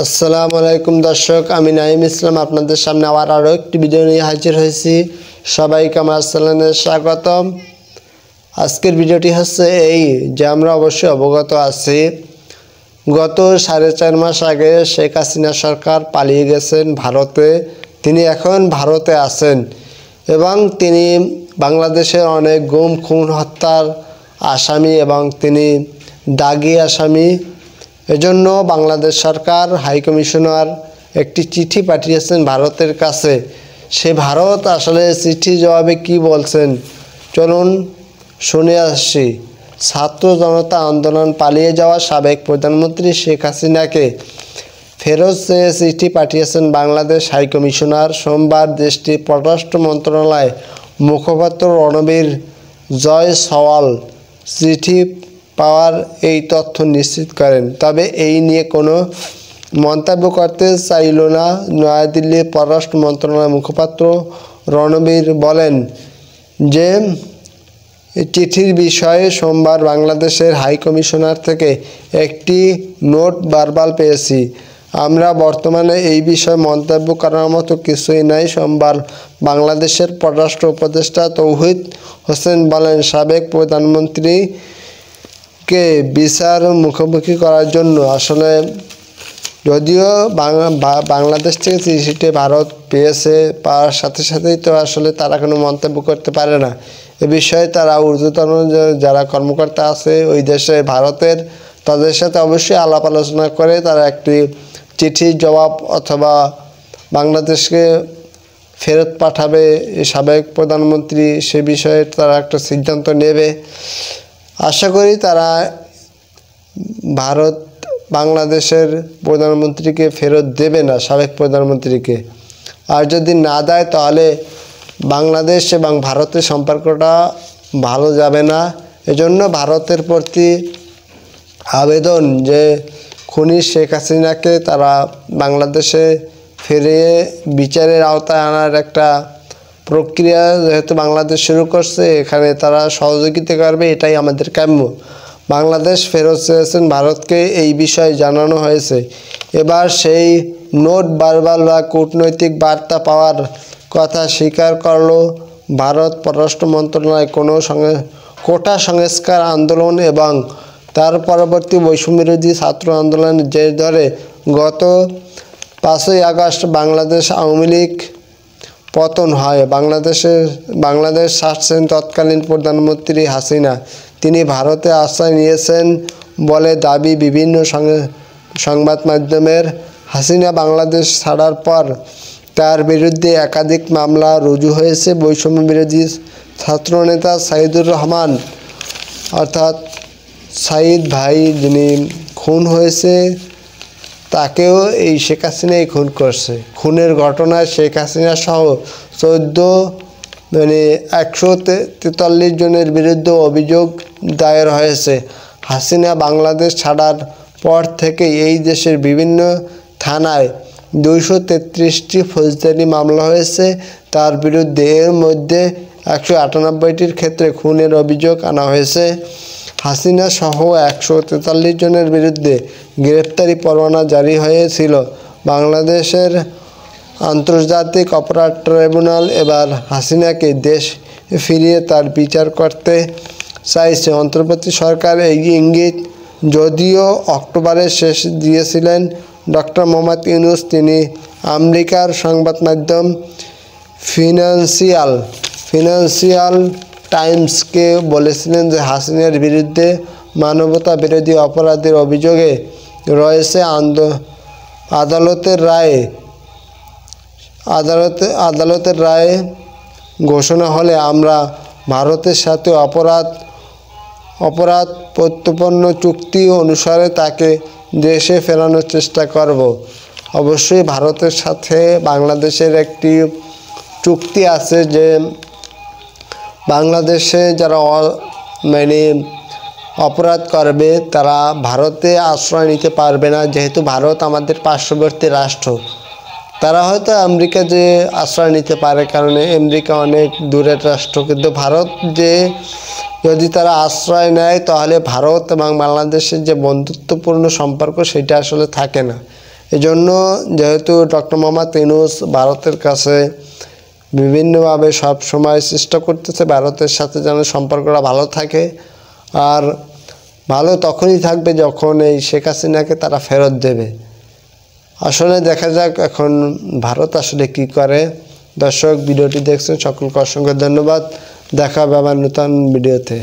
আসসালামু আলাইকুম দর্শক, আমি নাইম ইসলাম আপনাদের সামনে আরও একটি ভিডিও নিয়ে হাজির হয়েছি। সবাইকে আমার চ্যানেলে স্বাগতম। আজকের ভিডিওটি হচ্ছে এই যে আমরা অবশ্যই অবগত আছি, গত 4.5 মাস আগে শেখ হাসিনা সরকার পালিয়ে গেছেন ভারতে। তিনি এখন ভারতে আছেন এবং তিনি বাংলাদেশের অনেক গুম খুন হত্যার আসামি এবং তিনি দাগী আসামি। এজন্য বাংলাদেশ সরকার হাইকমিশনার একটি চিঠি পাঠিয়েছেন ভারতের কাছে। সে ভারত আসলে চিঠি জবাবে কি বলছেন চলুন শুনে আসছি। ছাত্র জনতা আন্দোলন পালিয়ে যাওয়া সাবেক প্রধানমন্ত্রী শেখ হাসিনাকে ফেরত চেয়ে চিঠি পাঠিয়েছেন বাংলাদেশ হাইকমিশনার। সোমবার দেশটির পররাষ্ট্র মন্ত্রণালয় মুখপাত্র রণবীর জয়সওয়াল চিঠি পাওয়ার এই তথ্য নিশ্চিত করেন, তবে এই নিয়ে কোনো মন্তব্য করতে চাইল না। নয়াদিল্লির পররাষ্ট্র মন্ত্রণালয়ের মুখপাত্র রণবীর বলেন যে চিঠির বিষয়ে সোমবার বাংলাদেশের হাইকমিশনার থেকে একটি নোট ভার্বাল পেয়েছি। আমরা বর্তমানে এই বিষয়ে মন্তব্য করার মতো কিছুই নাই। সোমবার বাংলাদেশের পররাষ্ট্র উপদেষ্টা তৌহিদ হোসেন বলেন, সাবেক প্রধানমন্ত্রী কে বিচার মুখোমুখি করার জন্য আসলে যদিও বাংলাদেশ থেকে চিঠিটি ভারত পেয়েছে, পাওয়ার সাথে সাথেই তো আসলে তারা কোনো মন্তব্য করতে পারে না। এ বিষয়ে তারা ঊর্ধ্বতন যারা কর্মকর্তা আছে ওই দেশে ভারতের, তাদের সাথে অবশ্যই আলাপ আলোচনা করে তারা একটি চিঠির জবাব অথবা বাংলাদেশকে ফেরত পাঠাবে সাবেক প্রধানমন্ত্রী, সে বিষয়ে তারা একটা সিদ্ধান্ত নেবে। আশা করি তারা ভারত বাংলাদেশের প্রধানমন্ত্রীকে ফেরত দেবে না, সাবেক প্রধানমন্ত্রীকে। আর যদি না দেয় তাহলে বাংলাদেশ এবং ভারতের সম্পর্কটা ভালো যাবে না। এজন্য ভারতের প্রতি আবেদন যে খুনি শেখ হাসিনাকে তারা বাংলাদেশে ফিরিয়ে বিচারের আওতায় আনার একটা প্রক্রিয়া যেহেতু বাংলাদেশ শুরু করছে, এখানে তারা সহযোগিতা করবে, এটাই আমাদের কাম্য। বাংলাদেশ ফেরত চেয়েছেন ভারতকে, এই বিষয়ে জানানো হয়েছে। এবার সেই নোট ভার্বাল বা কূটনৈতিক বার্তা পাওয়ার কথা স্বীকার করল ভারত। পররাষ্ট্র মন্ত্রণালয় কোটা সংস্কার আন্দোলন এবং তার পরবর্তী বৈষম্যবিরোধী ছাত্র আন্দোলনের জের ধরে গত 5ই আগস্ট বাংলাদেশ আওয়ামী লীগ পতন হয়। বাংলাদেশ ছাড়ছেন তৎকালীন প্রধানমন্ত্রী হাসিনা। তিনি ভারতে আশ্রয় নিয়েছেন বলে দাবি বিভিন্ন সংবাদ মাধ্যমের। হাসিনা বাংলাদেশ ছাড়ার পর তার বিরুদ্ধে একাধিক মামলা রুজু হয়েছে। বৈষম্য বিরোধী ছাত্রনেতা সাইদুর রহমান অর্থাৎ সাইদ ভাই যিনি খুন হয়েছে, তাকেও এই শেখ হাসিনাই খুন করছে। খুনের ঘটনায় শেখ হাসিনা সহ 143 জনের বিরুদ্ধে অভিযোগ দায়ের হয়েছে। হাসিনা বাংলাদেশ ছাড়ার পর থেকে এই দেশের বিভিন্ন থানায় 233টি ফৌজদারি মামলা হয়েছে তার বিরুদ্ধে। এর মধ্যে 198টির ক্ষেত্রে খুনের অভিযোগ আনা হয়েছে। হাসিনা সহ 143 জনের বিরুদ্ধে গ্রেপ্তারি পরোয়ানা জারি হয়েছিল। বাংলাদেশের আন্তর্জাতিক অপরাধ ট্রাইব্যুনাল এবার হাসিনাকে দেশ ফিরিয়ে তার বিচার করতে চাইছে। অন্তর্বর্তী সরকার এই ইঙ্গিত যদিও অক্টোবরে শেষ দিয়েছিলেন ডক্টর মোহাম্মদ ইউনূস। তিনি আমেরিকার সংবাদ মাধ্যম ফিনান্সিয়াল টাইমসকে বলেছিলেন যে হাসিনার বিরুদ্ধে মানবতা বিরোধী অপরাধের অভিযোগে রয়েছে। আদালতের রায়ে ঘোষণা হলে আমরা ভারতের সাথে অপরাধ প্রত্যর্পণ চুক্তি অনুসারে তাকে দেশে ফেরানোর চেষ্টা করব। অবশ্যই ভারতের সাথে বাংলাদেশের একটি চুক্তি আছে যে বাংলাদেশে যারা অপরাধ করবে তারা ভারতে আশ্রয় নিতে পারবে না। যেহেতু ভারত আমাদের পার্শ্ববর্তী রাষ্ট্র, তারা হয়তো আমেরিকা যে আশ্রয় নিতে পারে, কারণে আমেরিকা অনেক দূরের রাষ্ট্র, কিন্তু ভারত যে যদি তারা আশ্রয় নেয় তাহলে ভারত এবং বাংলাদেশের যে বন্ধুত্বপূর্ণ সম্পর্ক সেটা আসলে থাকে না। এজন্য যেহেতু ডক্টর মোহাম্মদ ইউনূস ভারতের কাছে বিভিন্নভাবে সব সময় চেষ্টা করতেছে ভারতের সাথে যেন সম্পর্কটা ভালো থাকে, আর ভালো তখনই থাকবে যখন এই শেখ হাসিনাকে তারা ফেরত দেবে। আসলে দেখা যাক এখন ভারত আসলে কি করে। দর্শক, ভিডিওটি দেখছেন সকলকে অসংখ্য ধন্যবাদ। দেখা হবে আবার নতুন ভিডিওতে।